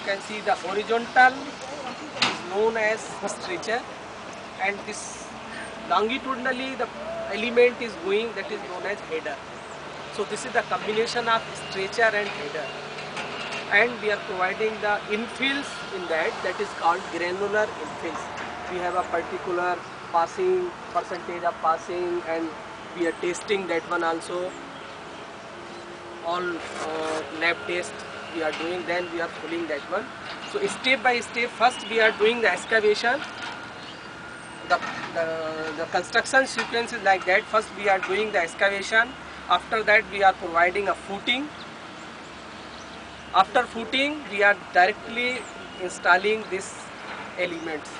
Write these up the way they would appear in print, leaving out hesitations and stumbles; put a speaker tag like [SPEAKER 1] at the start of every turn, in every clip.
[SPEAKER 1] can see the horizontal is known as stretcher, and this longitudinally the element is going, that is known as header. So this is the combination of stretcher and header, and we are providing the infills in that is called granular infills. We have a particular passing percentage of passing, and we are testing that one also. All lab test we are doing, then we are filling that one. So step by step, first we are doing the excavation. The construction sequence is like that. First we are doing the excavation. After that we are providing a footing. After footing we are directly installing these elements.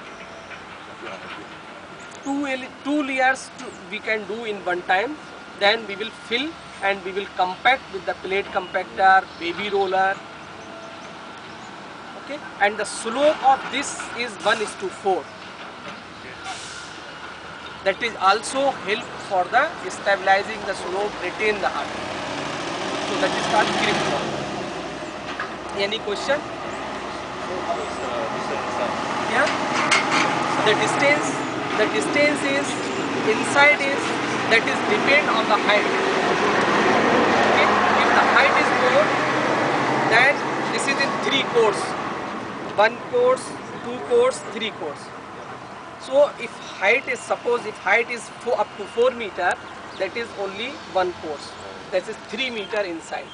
[SPEAKER 1] Two layers we can do in one time. Then we will fill and we will compact with the plate compactor, baby roller. Okay, and the slope of this is 1:4. That is also help for the stabilizing the slope, retain the height. So that is called grip wall. Any question? Yeah. The distance is inside is, that is depend on the height. Okay. If the height is more, then this is in 3 course. 1 course, 2 course, 3 course. So if height is, suppose if height is up to 4 meter, that is only 1 course. That is 3 meter inside.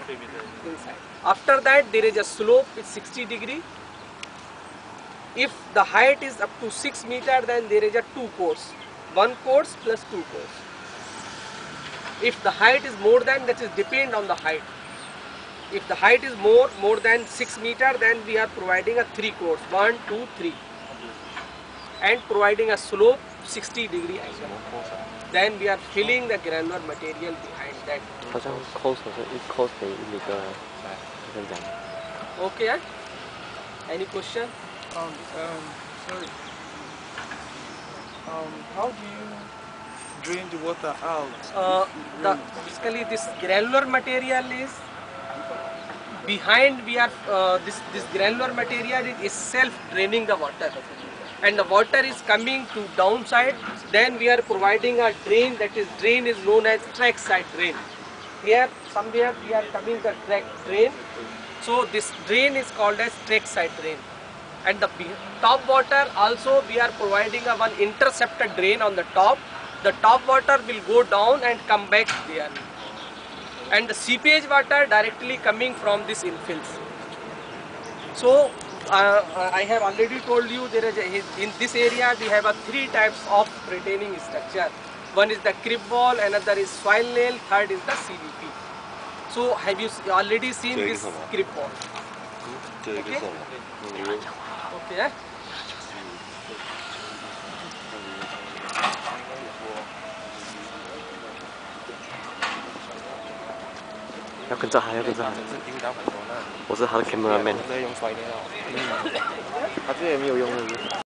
[SPEAKER 1] Inside. After that there is a slope with 60 degree. If the height is up to 6 meter, then there is a 2 course. 1 course plus 2 course. If the height is more than, that is depend on the height. If the height is more than 6 meter, then we are providing a 3 course, 1, 2, 3, and providing a slope 60 degree angle. Then we are filling the granular material behind that.
[SPEAKER 2] 好像 cost 好像一 cost 等于1米2，这样讲。
[SPEAKER 1] Okay. Any question?
[SPEAKER 3] Sorry. How do you drain the water out?
[SPEAKER 1] Basically this granular material is behind. We are this granular material is self draining the water, and the water is coming to downside. Then we are providing a drain. That is drain is known as track side drain. Here somewhere we are coming the track drain. So this drain is called as track side drain. And the top water also we are providing a one interceptor drain on the top. The top water will go down and come back there. And the seepage water directly coming from this infills. So I have already told you there is in this area we have 3 types of retaining structure. One is the crib wall, another is soil nail, third is the CDP. So have you already seen this crib wall? Okay. Okay.
[SPEAKER 2] 要跟着他，要跟着他。我是他的 cameraman。
[SPEAKER 3] 在用摔的了。
[SPEAKER 2] 他这也没有用的。